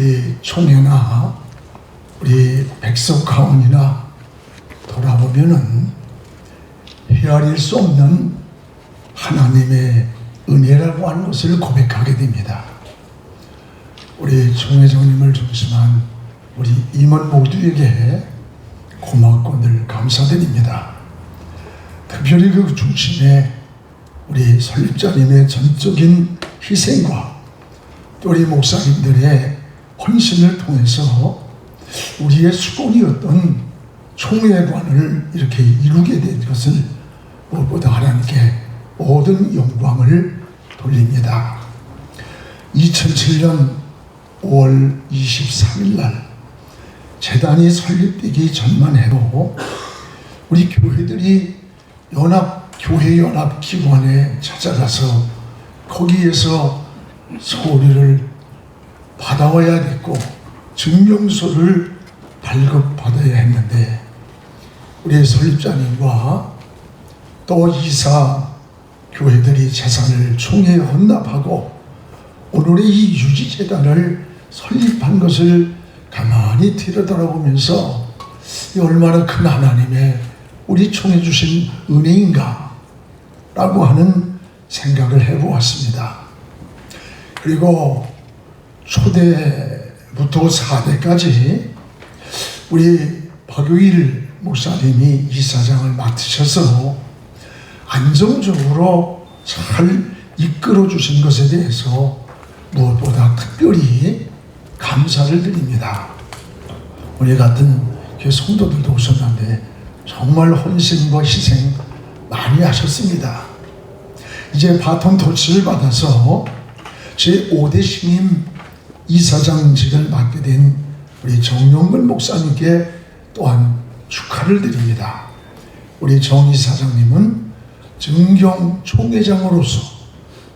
우리 총회나 우리 백석 가운이나 돌아보면은 헤아릴 수 없는 하나님의 은혜라고 하는 것을 고백하게 됩니다. 우리 총회장님을 중심한 우리 임원 모두에게 고맙고 늘 감사드립니다. 특별히 그 중심에 우리 설립자님의 전적인 희생과 또 우리 목사님들의 헌신을 통해서 우리의 수공이었던 총회관을 이렇게 이루게 된 것을 무엇보다 하나님께 모든 영광을 돌립니다. 2007년 5월 23일 날 재단이 설립되기 전만 해도 우리 교회들이 교회연합기관에 찾아가서 거기에서 서류를 받아와야 됐고 증명서를 발급받아야 했는데 우리 설립자님과 또 이사 교회들이 재산을 총회에 헌납하고 오늘의 이 유지재단을 설립한 것을 가만히 들여다보면서 얼마나 큰 하나님의 우리 총회 주신 은혜인가 라고 하는 생각을 해보았습니다. 그리고 초대부터 4대까지 우리 박유일 목사님이 이사장을 맡으셔서 안정적으로 잘 이끌어 주신 것에 대해서 무엇보다 특별히 감사를 드립니다. 우리 같은 교회 성도들도 오셨는데 정말 헌신과 희생 많이 하셨습니다. 이제 바톤 터치를 받아서 제5대 신임 이사장직을 맡게 된 우리 정용근 목사님께 또한 축하를 드립니다. 우리 정 이사장님은 증경 총회장으로서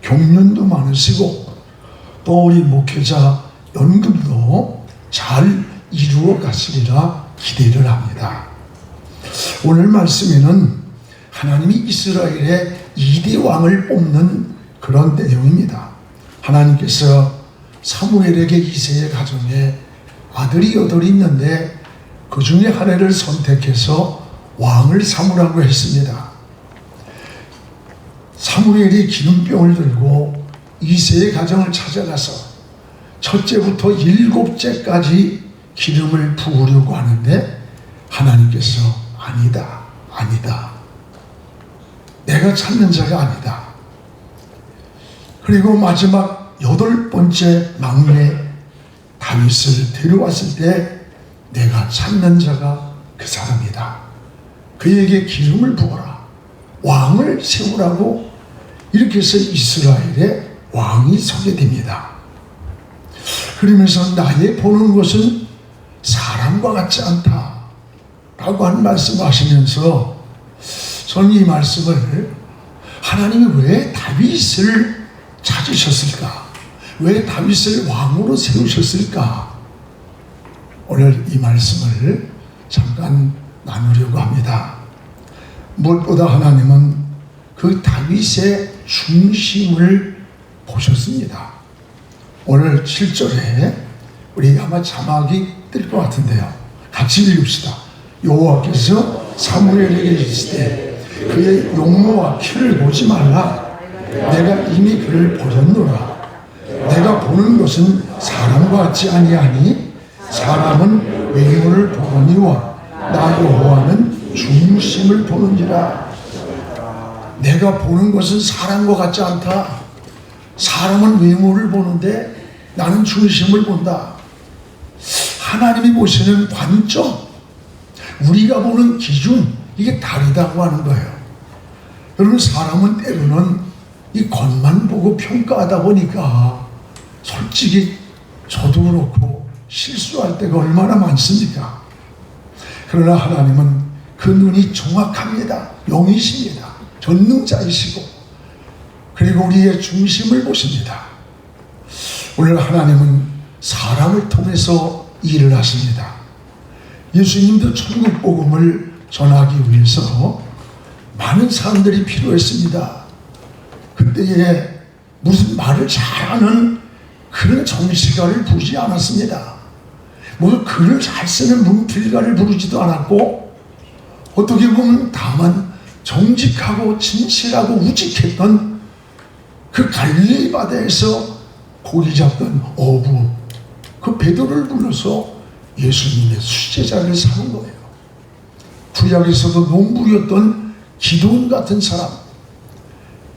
경륜도 많으시고 또 우리 목회자 연금도 잘 이루어 가시리라 기대를 합니다. 오늘 말씀에는 하나님이 이스라엘의 2대 왕을 뽑는 그런 내용입니다. 하나님께서 사무엘에게 이새의 가정에 아들이 8이 있는데 그 중에 한 해를 선택해서 왕을 삼으라고 했습니다. 사무엘이 기름병을 들고 이새의 가정을 찾아가서 첫째부터 7째까지 기름을 부으려고 하는데 하나님께서 아니다. 내가 찾는 자가 아니다. 그리고 마지막 8번째 막내 다윗을 데려왔을 때 내가 찾는 자가 그 사람이다. 그에게 기름을 부어라. 왕을 세우라고 이렇게 해서 이스라엘의 왕이 서게 됩니다. 그러면서 나의 보는 것은 사람과 같지 않다 라고 한 말씀하시면서 저는 이 말씀을 하나님이 왜 다윗을 찾으셨을까? 왜 다윗을 왕으로 세우셨을까? 오늘 이 말씀을 잠깐 나누려고 합니다. 무엇보다 하나님은 그 다윗의 중심을 보셨습니다. 오늘 7절에 우리 아마 자막이 뜰 것 같은데요. 같이 읽읍시다. 여호와께서 사무엘에게 이르시되 그의 용모와 키를 보지 말라. 내가 이미 그를 버렸노라. 내가 보는 것은 사람과 같지 아니하니 사람은 외모를 보거니와 나 여호와는 중심을 보는지라. 내가 보는 것은 사람과 같지 않다. 사람은 외모를 보는데 나는 중심을 본다. 하나님이 보시는 관점, 우리가 보는 기준, 이게 다르다고 하는 거예요. 여러분, 사람은 때로는 이 겉만 보고 평가하다 보니까 솔직히 저도 그렇고 실수할 때가 얼마나 많습니까? 그러나 하나님은 그 눈이 정확합니다. 영이십니다. 전능자이시고 그리고 우리의 중심을 보십니다. 오늘 하나님은 사람을 통해서 일을 하십니다. 예수님도 천국 복음을 전하기 위해서 많은 사람들이 필요했습니다. 그때에 무슨 말을 잘하는 그런 정시가를 부르지 않았습니다. 뭐 글을 잘 쓰는 문필가를 부르지도 않았고, 어떻게 보면 다만 정직하고 진실하고 우직했던 그 갈릴리 바다에서 고기 잡던 어부 그 베드로를 불러서 예수님의 수제자를 삼은 거예요. 구약에서도 농부였던 기드온 같은 사람,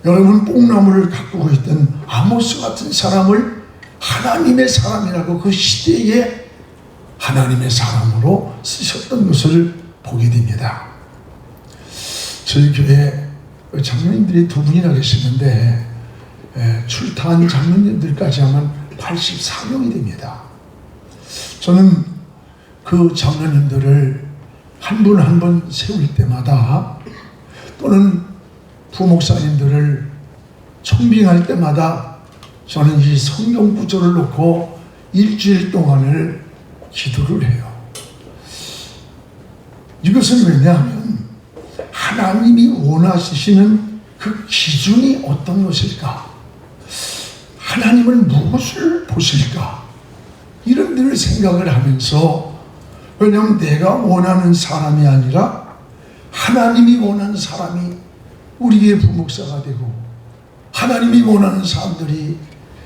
여러분 뽕나무를 가꾸고 있던 아모스 같은 사람을 하나님의 사람이라고 그 시대에 하나님의 사람으로 쓰셨던 것을 보게 됩니다. 저희 교회 장로님들이 두 분이나 계시는데 출타한 장로님들까지 하면 84명이 됩니다. 저는 그 장로님들을 한 분 한 분 세울 때마다, 또는 부목사님들을 청빙할 때마다 저는 이 성경 구절을 놓고 일주일 동안을 기도를 해요. 이것은 왜냐하면 하나님이 원하시는 그 기준이 어떤 것일까? 하나님은 무엇을 보실까? 이런 데를 생각을 하면서, 왜냐하면 내가 원하는 사람이 아니라 하나님이 원하는 사람이 우리의 부목사가 되고, 하나님이 원하는 사람들이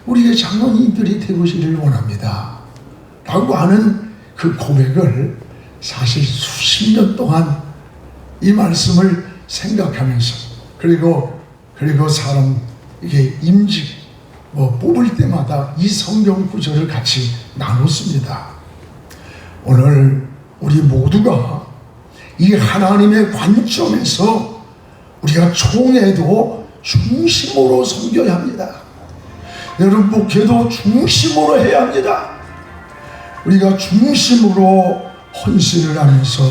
우리의 장로님들이 되시기를 원합니다 라고 하는 그 고백을 사실 수십 년 동안 이 말씀을 생각하면서, 그리고 사람 이게 임직 뽑을 때마다 이 성경 구절을 같이 나눴습니다. 오늘 우리 모두가 이 하나님의 관점에서 우리가 총회도 중심으로 섬겨야 합니다. 여러분 목회도 중심으로 해야 합니다. 우리가 중심으로 헌신을 하면서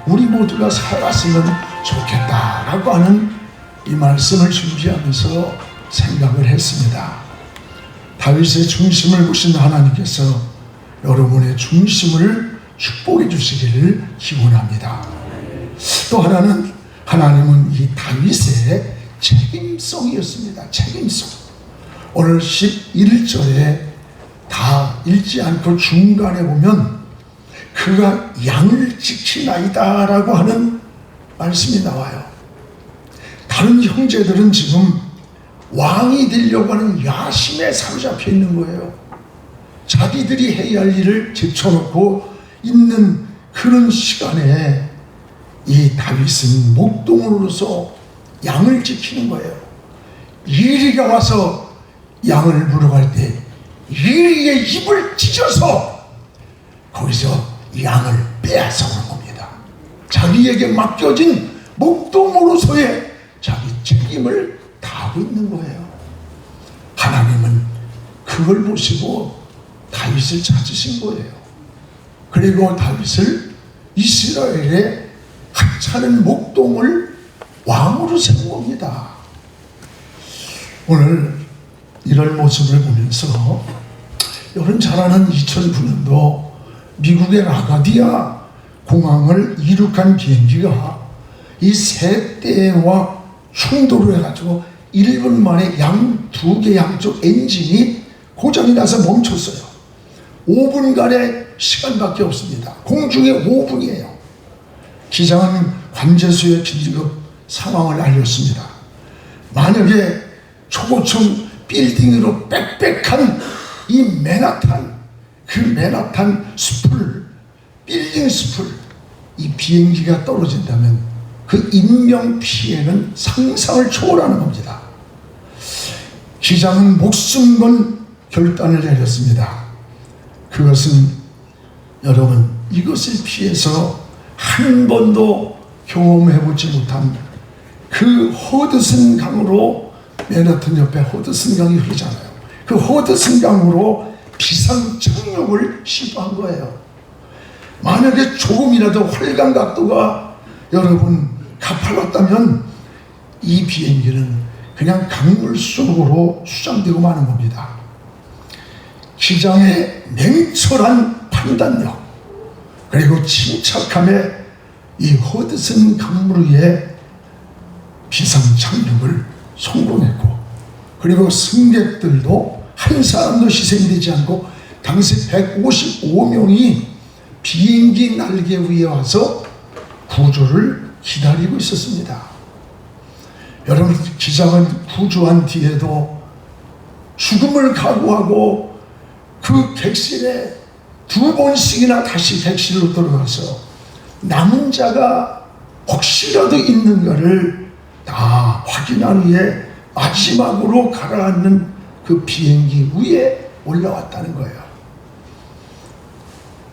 우리 모두가 살았으면 좋겠다라고 하는 이 말씀을 준비하면서 생각을 했습니다. 다윗의 중심을 보신 하나님께서 여러분의 중심을 축복해 주시기를 기원합니다. 또 하나는, 하나님은 이 다윗의 책임성이었습니다. 책임성. 오늘 11절에 다 읽지 않고 중간에 보면 그가 양을 지키나이다 라고 하는 말씀이 나와요. 다른 형제들은 지금 왕이 되려고 하는 야심에 사로잡혀 있는 거예요. 자기들이 해야 할 일을 제쳐놓고 있는 그런 시간에 이 다윗은 목동으로서 양을 지키는 거예요. 이리가 와서 양을 물어갈 때 이리의 입을 찢어서 거기서 양을 빼앗아오는 겁니다. 자기에게 맡겨진 목동으로서의 자기 책임을 다하고 있는 거예요. 하나님은 그걸 보시고 다윗을 찾으신 거예요. 그리고 다윗을 이스라엘의 하찮은 목동을 왕으로 세운 겁니다. 오늘 이런 모습을 보면서, 여러분 잘 아는 2009년도 미국의 라가디아 공항을 이륙한 비행기가 이 세 대와 충돌을 해가지고 1분 만에 두 개 양쪽 엔진이 고장이 나서 멈췄어요. 5분간의 시간밖에 없습니다. 공중에 5분이에요. 기장은 관제소에 긴급 상황을 알렸습니다. 만약에 초고층 빌딩으로 빽빽한 이 맨하탄, 그 맨하탄 숲을, 빌딩 숲을 이 비행기가 떨어진다면 그 인명 피해는 상상을 초월하는 겁니다. 기장은 목숨 건 결단을 내렸습니다. 그것은 여러분, 이것을 피해서 한 번도 경험해보지 못한 그 허드슨 강으로, 맨하탄 옆에 허드슨 강이 흐르잖아요. 그 허드슨 강으로 비상 착륙을 시도한 거예요. 만약에 조금이라도 활강 각도가 여러분 가팔랐다면 이 비행기는 그냥 강물 속으로 수장되고 마는 겁니다. 기장의 냉철한 판단력, 그리고 침착함에 이 허드슨 강물 위에 비상 착륙을 성공했고, 그리고 승객들도 한 사람도 희생되지 않고 당시 155명이 비행기 날개 위에 와서 구조를 기다리고 있었습니다. 여러분, 기장은 구조한 뒤에도 죽음을 각오하고 그 객실에 2번씩이나 다시 객실로 들어가서 남은 자가 혹시라도 있는가를 다 확인한 후에 마지막으로 가라앉는 그 비행기 위에 올라왔다는 거예요.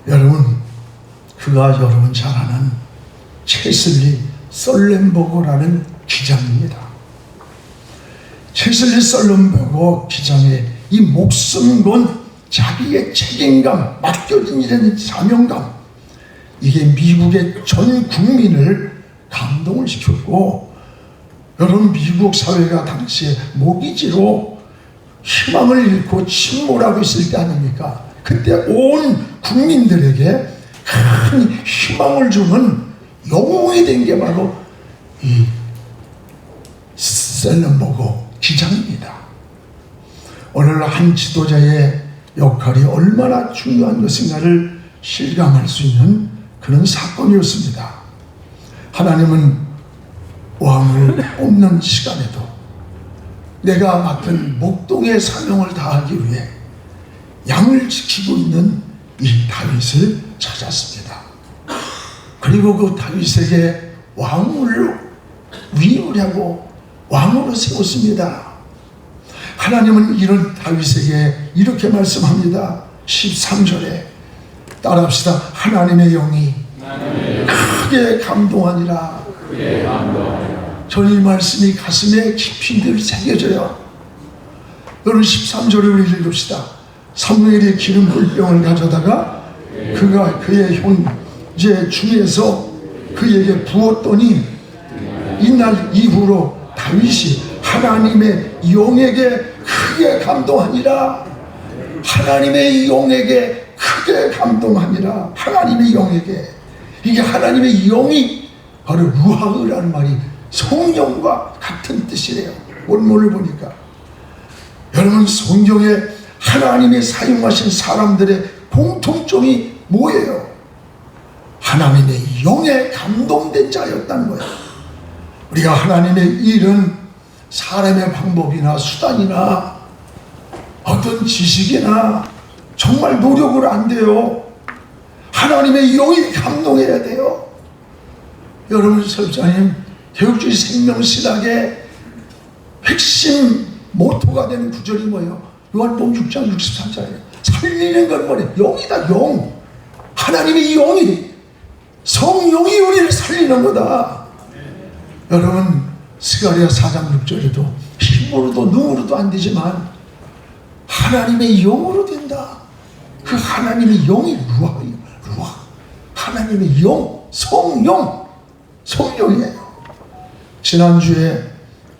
여러분, 그가 여러분 잘 아는 체슬리 썰렌버거라는 기장입니다. 체슬리 썰렌버거 기장의 이 목숨 건 자기의 책임감, 맡겨진 일의 사명감, 이게 미국의 전 국민을 감동을 시켰고, 여러분, 미국 사회가 당시에 모기지로 희망을 잃고 침몰하고 있을 때 아닙니까? 그때 온 국민들에게 큰 희망을 주는 영웅이 된 게 바로 이 셀렌버거 기장입니다. 오늘 한 지도자의 역할이 얼마나 중요한 것인가를 실감할 수 있는 그런 사건이었습니다. 하나님은 왕을 뽑는 시간에도 내가 맡은 목동의 사명을 다하기 위해 양을 지키고 있는 이 다윗을 찾았습니다. 그리고 그 다윗에게 왕을 위임하고 왕으로 세웠습니다. 하나님은 이런 다윗에게 이렇게 말씀합니다. 13절에 따라합시다. 하나님의 영이 크게 감동하니라. 저는 이 말씀이 가슴에 깊이 늘 새겨져요. 여러분, 13절을 우리 읽읍시다. 사무엘이 기름 물병을 가져다가 그가 그의 형제 중에서 그에게 부었더니 이날 이후로 다윗이 하나님의 영에게 크게 감동하니라. 하나님의 영에게 크게 감동하니라. 하나님의 영에게. 이게 하나님의 영이 바로 루하흐라는 말이 성령과 같은 뜻이래요. 원문을 보니까. 여러분, 성경에 하나님이 사용하신 사람들의 공통점이 뭐예요? 하나님의 영에 감동된 자였다는 거예요. 우리가 하나님의 일은 사람의 방법이나 수단이나 어떤 지식이나 정말 노력을 안 돼요. 하나님의 영이 감동해야 돼요. 여러분, 설자님, 개혁주의 생명신학의 핵심 모토가 되는 구절이 뭐예요? 요한복음 6장 63절이에요. 살리는 건 뭐래? 영이다, 영. 하나님의 영이, 성령이 우리를 살리는 거다. 여러분, 스가랴 4장 6절에도 힘으로도 능으로도 안 되지만 하나님의 영으로 된다. 그 하나님의 영이 루아예요. 루아. 하나님의 영, 성령, 성령이에요. 지난주에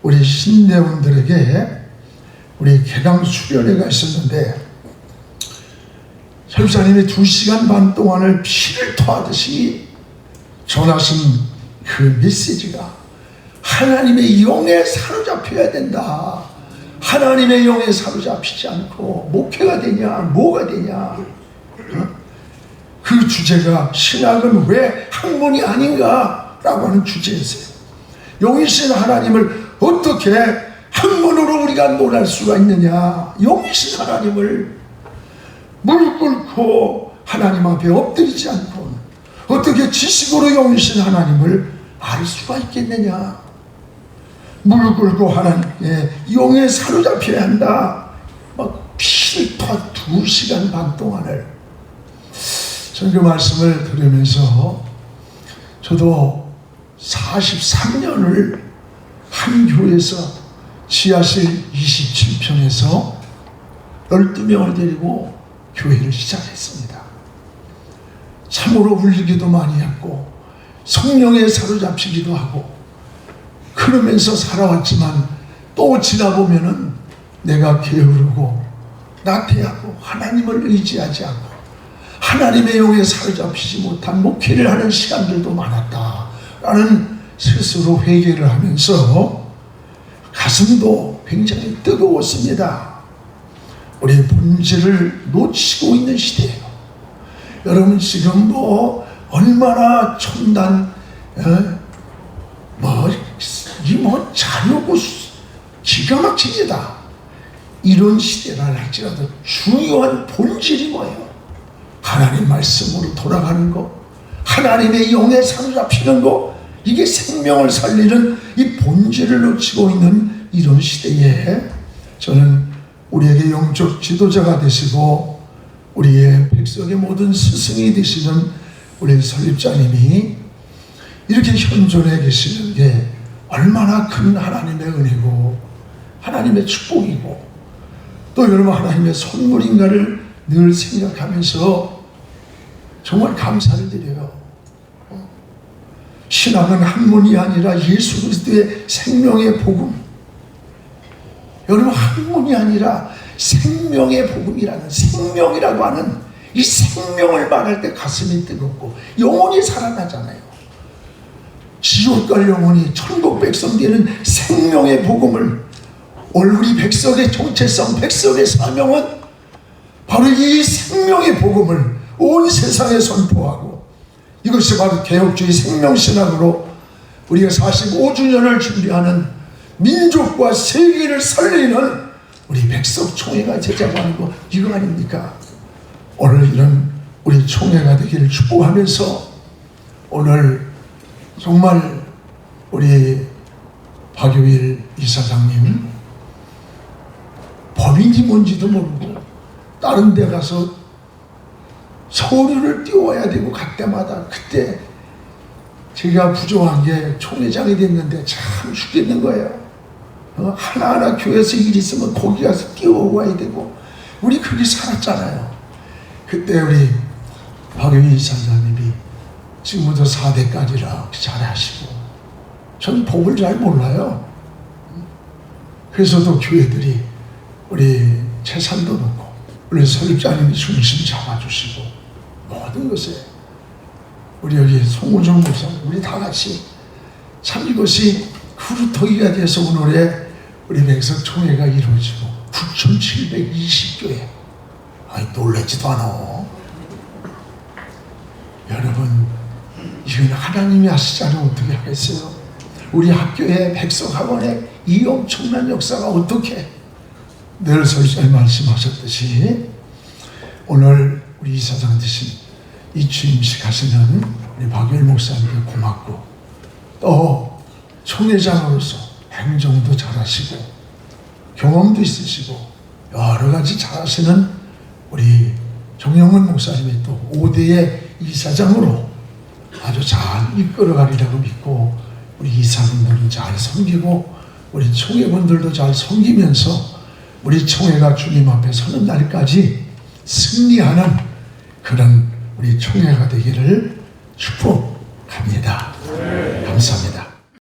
우리 신대원들에게 우리 개강 수련회가 있었는데 설사님이 2시간 반 동안을 피를 토하듯이 전하신 그 메시지가 하나님의 영에 사로잡혀야 된다. 하나님의 영에 사로잡히지 않고 목회가 되냐, 뭐가 되냐. 그 주제가 신학은 왜 학문이 아닌가 라고 하는 주제였어요. 영이신 하나님을 어떻게 학문으로 우리가 논할 수가 있느냐. 영이신 하나님을 무릎 꿇고 하나님 앞에 엎드리지 않고 어떻게 지식으로 영이신 하나님을 알 수가 있겠느냐. 무릎 꿇고 하나님의 영에 사로잡혀야 한다. 막 피를 토 2시간 반 동안을. 저는 그 말씀을 들으면서 저도 43년을 한 교회에서 지하실 27평에서 12명을 데리고 교회를 시작했습니다. 참으로 울기도 많이 했고 성령에 사로잡히기도 하고 그러면서 살아왔지만 또 지나보면은 내가 게으르고 나태하고 하나님을 의지하지 않고 하나님의 영에 사로잡히지 못한 목회를 하는 시간들도 많았다라는 스스로 회개를 하면서 가슴도 굉장히 뜨거웠습니다. 우리의 본질을 놓치고 있는 시대예요. 여러분 지금 뭐 얼마나 첨단 자료고 기가 막히다 이런 시대라 할지라도 중요한 본질이 뭐예요? 하나님 말씀으로 돌아가는 거, 하나님의 영에 사로잡히는 거, 이게 생명을 살리는 이 본질을 놓치고 있는 이런 시대에 저는 우리에게 영적 지도자가 되시고 우리의 백성의 모든 스승이 되시는 우리 설립자님이 이렇게 현존해 계시는 게 얼마나 큰 하나님의 은혜고 하나님의 축복이고 또 여러분 하나님의 선물인가를 늘 생각하면서 정말 감사를 드려요. 신앙은 학문이 아니라 예수 그리스도의 생명의 복음. 여러분 학문이 아니라 생명의 복음이라는, 생명이라고 하는 이 생명을 말할 때 가슴이 뜨겁고 영혼이 살아나잖아요. 지옥 갈 영혼이 천국 백성 되는 생명의 복음을, 오늘 우리 백성의 정체성, 백성의 사명은 바로 이 생명의 복음을 온 세상에 선포하고, 이것이 바로 개혁주의 생명신학으로 우리가 45주년을 준비하는 민족과 세계를 살리는 우리 백석총회가 되자고 하는 거, 이거 아닙니까? 오늘 이런 우리 총회가 되기를 축복하면서 오늘 정말 우리 박유일 이사장님 법인이 뭔지도 모르고 다른 데 가서 서류를 띄워야 되고 갈 때마다, 그때 제가 부족한 게 총회장이 됐는데 참 죽겠는 거예요. 하나하나 교회에서 일 있으면 거기 가서 띄워오고 와야 되고, 우리 그렇게 살았잖아요. 그때 우리 박유일 이사장님이 지금부터 4대까지라 잘하시고, 전 복을 잘 몰라요. 그래서도 교회들이 우리 재산도 넣고 우리 설립자님이 중심 잡아주시고 모든 것에 우리 여기 송우정 목사 우리 다 같이 참 이것이 구루터기가 돼서 오늘의 우리 백석총회가 이루어지고 9,720교회, 아이 놀라지도 않아. 여러분 이건 하나님이 하시자면 어떻게 하겠어요? 우리 학교의 백석학원의 이 엄청난 역사가 어떻게, 늘 설사님 말씀하셨듯이 오늘 우리 이사장 되신 이 취임식 하시는 우리 박유일 목사님께 고맙고, 또 총회장으로서 행정도 잘하시고 경험도 있으시고 여러 가지 잘하시는 우리 정영은 목사님이 또 5대의 이사장으로 아주 잘 이끌어가리라고 믿고, 우리 이사분들은 잘 섬기고 우리 총회분들도 잘 섬기면서 우리 총회가 주님 앞에 서는 날까지 승리하는 그런 우리 총회가 되기를 축복합니다. 감사합니다.